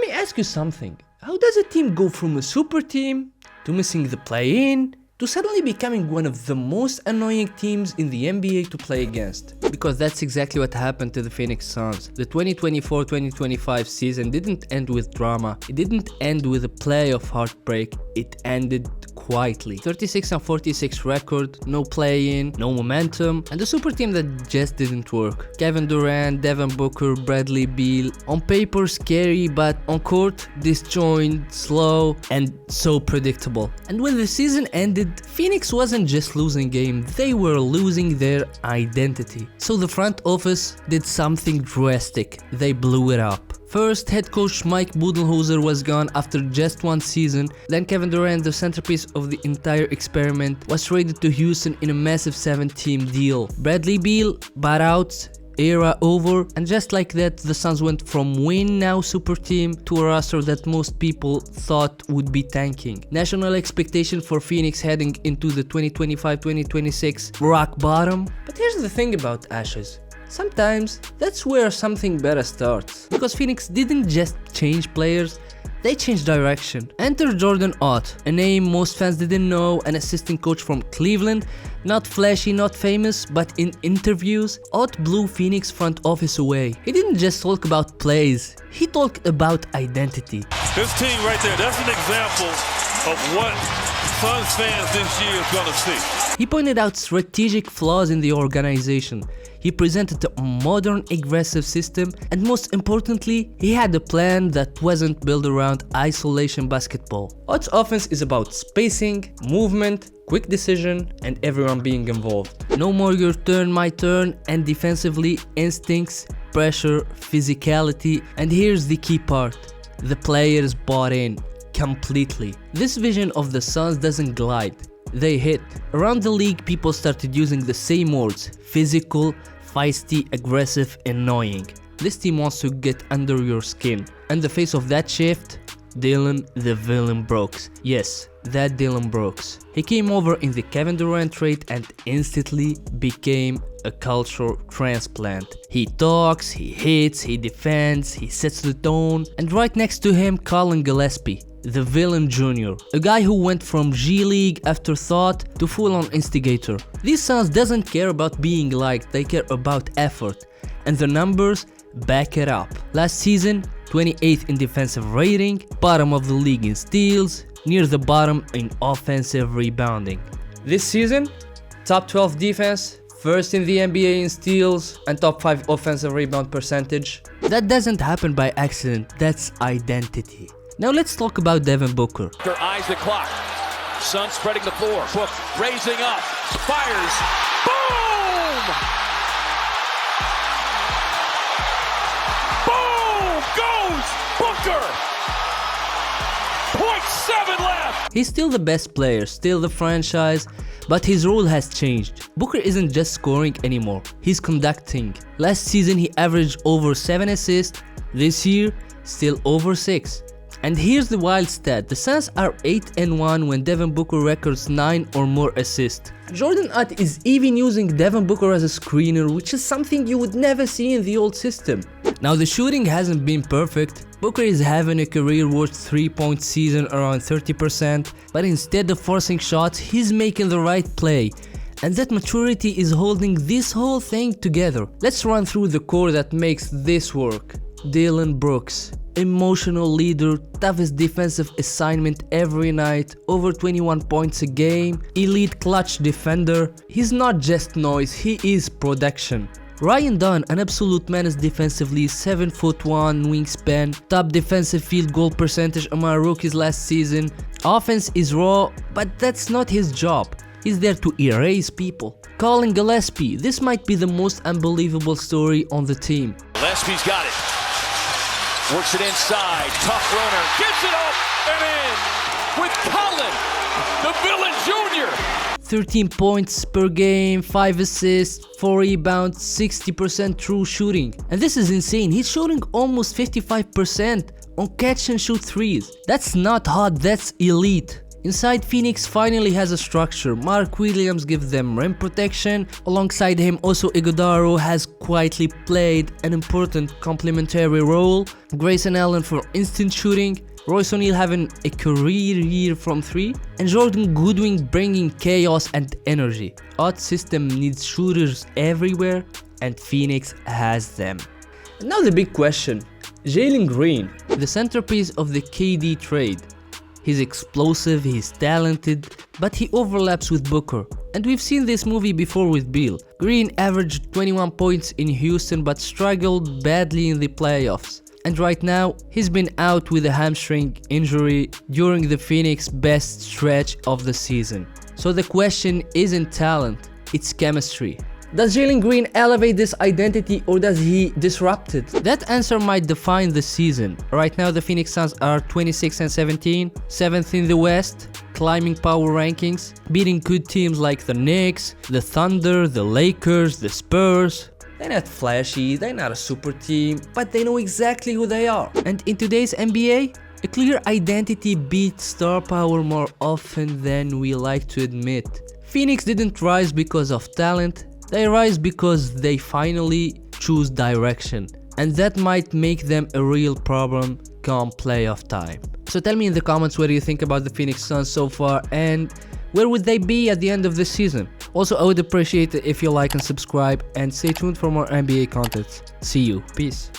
me ask you something. How does a team go from a super team to missing the play-in to suddenly becoming one of the most annoying teams in the NBA to play against? Because that's exactly what happened to the Phoenix Suns. The 2024-2025 season didn't end with drama. It didn't end with a playoff heartbreak. It ended quietly. 36-46 record, no play-in, no momentum, and a super team that just didn't work. Kevin Durant, Devin Booker, Bradley Beal. On paper scary, but on court disjointed, slow, and so predictable. And when the season ended, Phoenix wasn't just losing games, they were losing their identity. So the front office did something drastic. They blew it up. First, head coach Mike Budenholzer was gone after just one season. Then Kevin Durant, the centerpiece of the entire experiment, was traded to Houston in a massive 7-team deal. Bradley Beal bought out, era over, and just like that the Suns went from win now super team to a roster that most people thought would be tanking. National expectation for Phoenix heading into the 2025-2026 rock bottom. But here's the thing about Ashes. Sometimes that's where something better starts. Because Phoenix didn't just change players, they changed direction. Enter Jordan Ott, a name most fans didn't know, an assistant coach from Cleveland. Not flashy, not famous, but in interviews, Ott blew Phoenix front office away. He didn't just talk about plays, he talked about identity. This team right there, that's an example of what Suns fans this year is gonna see. He pointed out strategic flaws in the organization. He presented a modern, aggressive system, and most importantly, he had a plan that wasn't built around isolation basketball. Ott's offense is about spacing, movement, quick decision, and everyone being involved. No more your turn, my turn, and defensively, instincts, pressure, physicality, and here's the key part. The players bought in completely. This vision of the Suns doesn't glide. They hit. Around the league, people started using the same words: physical, feisty, aggressive, annoying. This team wants to get under your skin. And the face of that shift? Dillon the villain Brooks. Yes, that Dillon Brooks. He came over in the Kevin Durant trade and instantly became a cultural transplant. He talks, he hits, he defends, he sets the tone. And right next to him, Collin Gillespie, the villain junior, a guy who went from G League afterthought to full-on instigator. These Suns doesn't care about being liked, they care about effort, and the numbers back it up. Last season, 28th in defensive rating, bottom of the league in steals, near the bottom in offensive rebounding. This season, top 12 defense, first in the NBA in steals, and top 5 offensive rebound percentage. That doesn't happen by accident, that's identity. Now let's talk about Devin Booker. Their eyes the clock. Sun spreading the floor. Book raising up. Fires. Boom! Boom! Goes Booker! 0.7 left! He's still the best player, still the franchise, but his role has changed. Booker isn't just scoring anymore, he's conducting. Last season he averaged over 7 assists, this year still over 6. And here's the wild stat, the Suns are 8-1 when Devin Booker records 9 or more assists. Jordan Ott is even using Devin Booker as a screener, which is something you would never see in the old system. Now the shooting hasn't been perfect, Booker is having a career-worst 3-point season around 30%, but instead of forcing shots, he's making the right play. And that maturity is holding this whole thing together. Let's run through the core that makes this work. Dillon Brooks. Emotional leader, toughest defensive assignment every night, over 21 points a game, elite clutch defender. He's not just noise, he is production. Ryan Dunn, an absolute menace defensively, 7'1" wingspan, top defensive field goal percentage among rookies last season. Offense is raw, but that's not his job. He's there to erase people. Collin Gillespie, this might be the most unbelievable story on the team. Gillespie's got it. Works it inside, tough runner, gets it up and in with Collin, the villain junior. 13 points per game, 5 assists, 4 rebounds, 60% true shooting. And this is insane, he's shooting almost 55% on catch and shoot threes. That's not hot, that's elite. Inside, Phoenix finally has a structure. Mark Williams gives them rim protection. Alongside him, also Iguodala has quietly played an important complementary role. Grayson Allen for instant shooting. Royce O'Neal having a career year from 3. And Jordan Goodwin bringing chaos and energy. Ott's system needs shooters everywhere, and Phoenix has them. And now the big question. Jalen Green, the centerpiece of the KD trade. He's explosive, he's talented, but he overlaps with Booker. And we've seen this movie before with Beal. Green averaged 21 points in Houston but struggled badly in the playoffs. And right now, he's been out with a hamstring injury during the Phoenix best stretch of the season. So the question isn't talent, it's chemistry. Does Jalen Green elevate this identity or does he disrupt it? That answer might define the season. Right now the Phoenix Suns are 26-17, 7th in the West, climbing power rankings, beating good teams like the Knicks, the Thunder, the Lakers, the Spurs. They're not flashy, they're not a super team, but they know exactly who they are. And in today's NBA, a clear identity beats star power more often than we like to admit. Phoenix didn't rise because of talent. They rise because they finally choose direction, and that might make them a real problem come playoff time. So tell me in the comments what you think about the Phoenix Suns so far, and where would they be at the end of the season? Also, I would appreciate it if you like and subscribe, and stay tuned for more NBA content. See you. Peace.